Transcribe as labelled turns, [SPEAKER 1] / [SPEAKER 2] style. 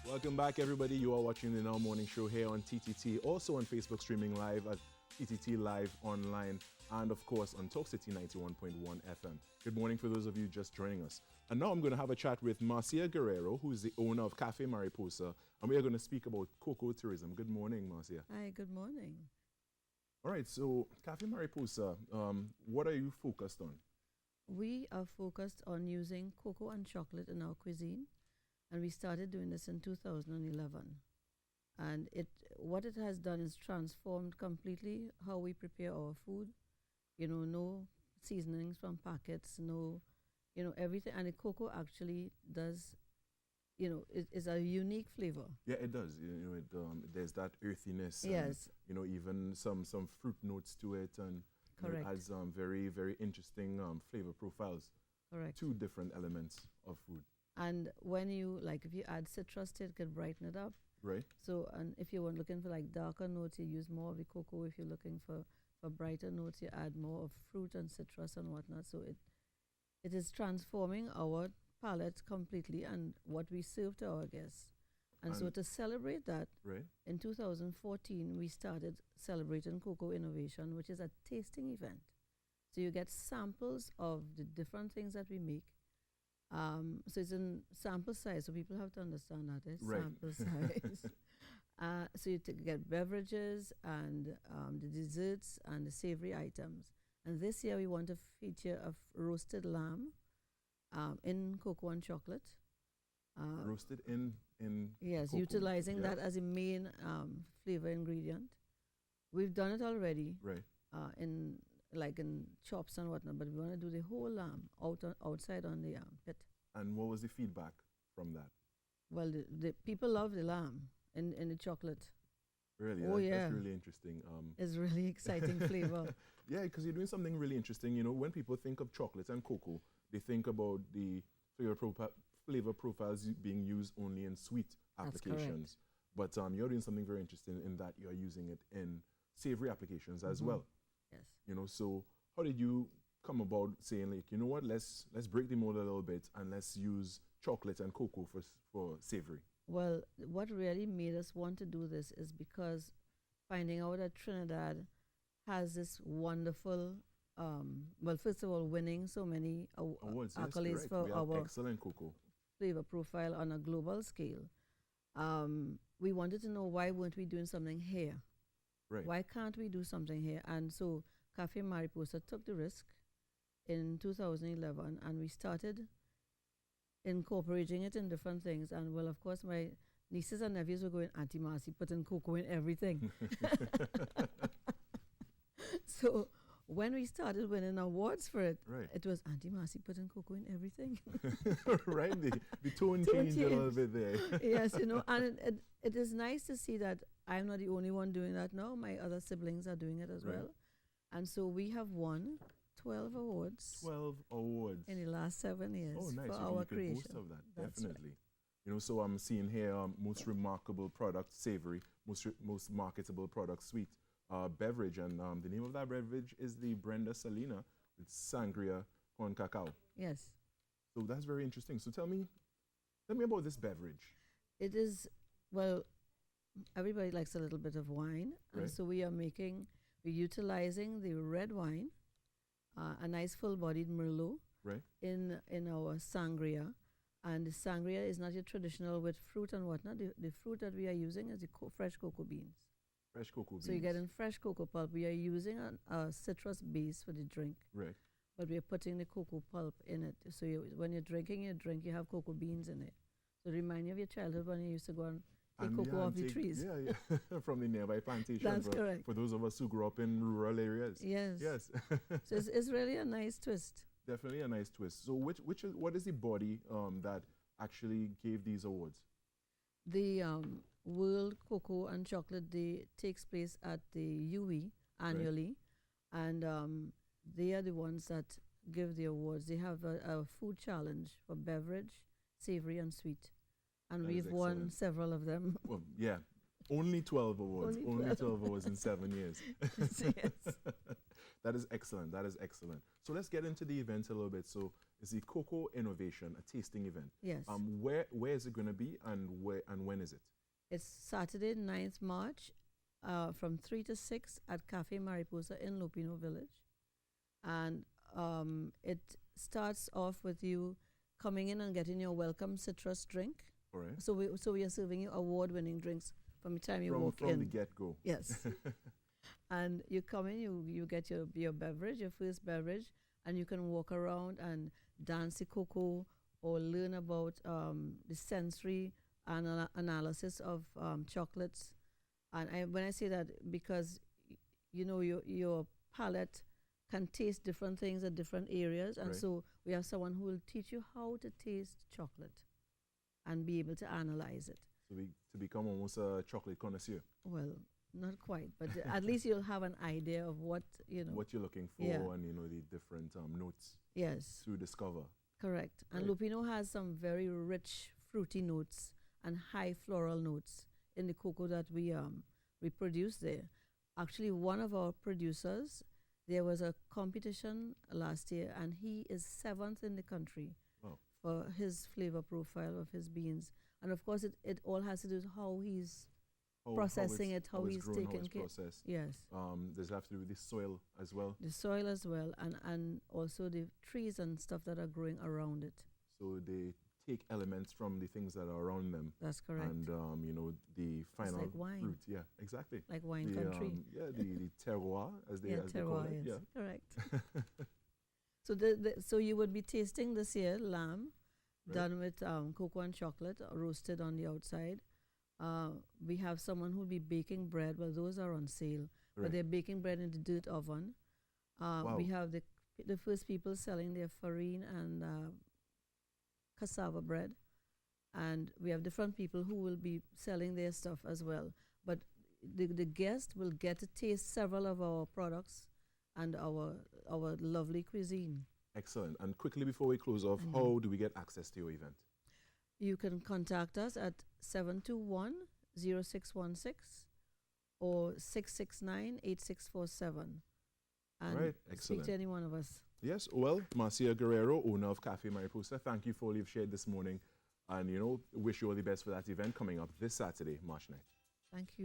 [SPEAKER 1] Welcome back, everybody. You are watching the Now Morning Show here on TTT, also on Facebook streaming live at TTT Live Online, and of course on Talk City 91.1 FM. Good morning for those of you just joining us. And now I'm going to have a chat with Marcia Guerrero, who is the owner of Cafe Mariposa, and we are going to speak about cocoa tourism. Good morning, Marcia.
[SPEAKER 2] Hi, good morning.
[SPEAKER 1] All right, so Cafe Mariposa, what are you focused on?
[SPEAKER 2] We are focused on using cocoa and chocolate in our cuisine, and we started doing this in 2011. And what it has done is transformed completely how we prepare our food. You know, no seasonings from packets, no, everything. And the cocoa actually does, is a unique flavor.
[SPEAKER 1] Yeah, it does. There's that earthiness.
[SPEAKER 2] Yes.
[SPEAKER 1] And, even some fruit notes to it, and
[SPEAKER 2] Correct.
[SPEAKER 1] It has very, very interesting flavor profiles.
[SPEAKER 2] Correct.
[SPEAKER 1] Two different elements of food.
[SPEAKER 2] And when if you add citrus to it, it can brighten it up.
[SPEAKER 1] Right.
[SPEAKER 2] So, and if you were looking for darker notes, you use more of the cocoa. If you're looking for brighter notes, you add more of fruit and citrus and whatnot. So it is transforming our palate completely and what we serve to our guests. And so to celebrate that,
[SPEAKER 1] right,
[SPEAKER 2] in 2014, we started celebrating Cocoa Innovation, which is a tasting event. So you get samples of the different things that we make. So it's in sample size, so people have to understand that it's
[SPEAKER 1] right.
[SPEAKER 2] sample size. So you get beverages and the desserts and the savory items. And this year we want to feature a roasted lamb in cocoa and chocolate.
[SPEAKER 1] Roasted in
[SPEAKER 2] yes,
[SPEAKER 1] cocoa.
[SPEAKER 2] utilizing that as a main flavor ingredient. We've done it already,
[SPEAKER 1] right,
[SPEAKER 2] in chops and whatnot, but we want to do the whole lamb outside on the pit.
[SPEAKER 1] And what was the feedback from that?
[SPEAKER 2] Well, the people love the lamb in the chocolate.
[SPEAKER 1] Really?
[SPEAKER 2] Oh, yeah.
[SPEAKER 1] That's really interesting.
[SPEAKER 2] It's really exciting flavor.
[SPEAKER 1] Yeah, because you're doing something really interesting. When people think of chocolate and cocoa, they think about the flavor profiles being used only in sweet applications. But you're doing something very interesting in that you're using it in savory applications as well.
[SPEAKER 2] Yes.
[SPEAKER 1] So how did you come about saying, you know what, let's break the mold a little bit and let's use chocolate and cocoa for savory?
[SPEAKER 2] Well, what really made us want to do this is because finding out that Trinidad has this wonderful, first of all, winning so many
[SPEAKER 1] awards,
[SPEAKER 2] accolades
[SPEAKER 1] yes,
[SPEAKER 2] for
[SPEAKER 1] we have
[SPEAKER 2] our
[SPEAKER 1] excellent cocoa
[SPEAKER 2] flavor profile on a global scale. We wanted to know, why weren't we doing something here?
[SPEAKER 1] Right.
[SPEAKER 2] Why can't we do something here? And so Cafe Mariposa took the risk in 2011, and we started incorporating it in different things. And well, of course, my nieces and nephews were going, Auntie Marcy, putting cocoa in everything. So when we started winning awards for it,
[SPEAKER 1] right,
[SPEAKER 2] it was Auntie Marcy putting cocoa in everything.
[SPEAKER 1] right, the tone changed a little bit there.
[SPEAKER 2] Yes, and it is nice to see that I'm not the only one doing that now. My other siblings are doing it as
[SPEAKER 1] right.
[SPEAKER 2] well. And so we have won 12 awards.
[SPEAKER 1] 12 awards.
[SPEAKER 2] In the last 7 years.
[SPEAKER 1] Oh, nice.
[SPEAKER 2] For
[SPEAKER 1] You
[SPEAKER 2] our
[SPEAKER 1] could
[SPEAKER 2] creation.
[SPEAKER 1] boast of that,
[SPEAKER 2] That's
[SPEAKER 1] definitely.
[SPEAKER 2] Right.
[SPEAKER 1] So I'm seeing here most remarkable product, savory, most marketable product, sweet beverage. And the name of that beverage is the Brenda Salina with sangria con cacao.
[SPEAKER 2] Yes.
[SPEAKER 1] So that's very interesting. So tell me about this beverage.
[SPEAKER 2] It is, well, everybody likes a little bit of wine.
[SPEAKER 1] Right.
[SPEAKER 2] And so we're utilizing the red wine, a nice full-bodied Merlot,
[SPEAKER 1] right,
[SPEAKER 2] in our sangria. And the sangria is not your traditional with fruit and whatnot. The fruit that we are using is the fresh cocoa beans.
[SPEAKER 1] Fresh cocoa beans.
[SPEAKER 2] So you get in fresh cocoa pulp. We are using a citrus base for the drink.
[SPEAKER 1] Right.
[SPEAKER 2] But we are putting the cocoa pulp in it. So when you're drinking your drink, you have cocoa beans in it. So it reminds you of your childhood when you used to go and take cocoa off the trees.
[SPEAKER 1] Yeah, from the nearby plantation.
[SPEAKER 2] That's correct.
[SPEAKER 1] For those of us who grew up in rural areas.
[SPEAKER 2] Yes.
[SPEAKER 1] Yes.
[SPEAKER 2] So it's really a nice twist.
[SPEAKER 1] Definitely a nice twist. So what is the body that actually gave these awards?
[SPEAKER 2] The World Cocoa and Chocolate Day takes place at the UE annually. Right. And they are the ones that give the awards. They have a food challenge for beverage, savory, and sweet. And we've won several of them.
[SPEAKER 1] Well, yeah. Only 12 awards. Only 12 awards in 7 years.
[SPEAKER 2] Yes.
[SPEAKER 1] That is excellent. That is excellent. So let's get into the event a little bit. So it's the Cocoa Innovation, a tasting event.
[SPEAKER 2] Yes.
[SPEAKER 1] Where is it going to be, and when is it?
[SPEAKER 2] It's Saturday, 9th March, from 3 to 6 at Cafe Mariposa in Lupino Village. And it starts off with you coming in and getting your welcome citrus drink.
[SPEAKER 1] All right.
[SPEAKER 2] So we are serving you award-winning drinks from the time you walk in.
[SPEAKER 1] From the get-go.
[SPEAKER 2] Yes. And you come in, you get your beverage, your first beverage, and you can walk around and dance the cocoa or learn about the sensory analysis of chocolates. And when I say that, because you know your palate can taste different things at different areas, and
[SPEAKER 1] right.
[SPEAKER 2] so we have someone who will teach you how to taste chocolate and be able to analyze it.
[SPEAKER 1] So to become almost a chocolate connoisseur.
[SPEAKER 2] Well, not quite, but at least you'll have an idea of what
[SPEAKER 1] what you're looking for,
[SPEAKER 2] yeah.
[SPEAKER 1] and the different notes.
[SPEAKER 2] Yes,
[SPEAKER 1] to discover.
[SPEAKER 2] correct. And
[SPEAKER 1] Right.
[SPEAKER 2] Lupino has some very rich fruity notes and high floral notes in the cocoa that we produce there. Actually, one of our producers, there was a competition last year, and he is 7th in the country
[SPEAKER 1] Wow.
[SPEAKER 2] for his flavor profile of his beans. And of course, it all has to do with how he's processing it, how he's
[SPEAKER 1] grown,
[SPEAKER 2] taking
[SPEAKER 1] how it's
[SPEAKER 2] care.
[SPEAKER 1] processed.
[SPEAKER 2] Yes,
[SPEAKER 1] Does it have to do with the soil as well?
[SPEAKER 2] the soil as well, and also the trees and stuff that are growing around it.
[SPEAKER 1] So they take elements from the things that are around them,
[SPEAKER 2] That's correct.
[SPEAKER 1] and the final
[SPEAKER 2] like wine.
[SPEAKER 1] fruit. Yeah, exactly.
[SPEAKER 2] Like wine
[SPEAKER 1] the,
[SPEAKER 2] country.
[SPEAKER 1] the terroir, as they call
[SPEAKER 2] terroir,
[SPEAKER 1] it.
[SPEAKER 2] yes,
[SPEAKER 1] Yeah.
[SPEAKER 2] correct. So you would be tasting this year lamb,
[SPEAKER 1] Right.
[SPEAKER 2] done with cocoa and chocolate, roasted on the outside. We have someone who'll be baking bread. Well, those are on sale, but
[SPEAKER 1] Right.
[SPEAKER 2] they're baking bread in the dirt oven.
[SPEAKER 1] Wow.
[SPEAKER 2] We have the first people selling their farine and cassava bread, and we have different people who will be selling their stuff as well. But the guest will get to taste several of our products and our lovely cuisine.
[SPEAKER 1] Excellent. And quickly before we close off, how do we get access to your event?
[SPEAKER 2] You can contact us at 721-0616 or 669-8647 and
[SPEAKER 1] Right,
[SPEAKER 2] speak
[SPEAKER 1] excellent.
[SPEAKER 2] to any one of us.
[SPEAKER 1] Yes, well, Marcia Guerrero, owner of Cafe Mariposa, thank you for all you've shared this morning, and wish you all the best for that event coming up this Saturday, March 9th.
[SPEAKER 2] Thank you.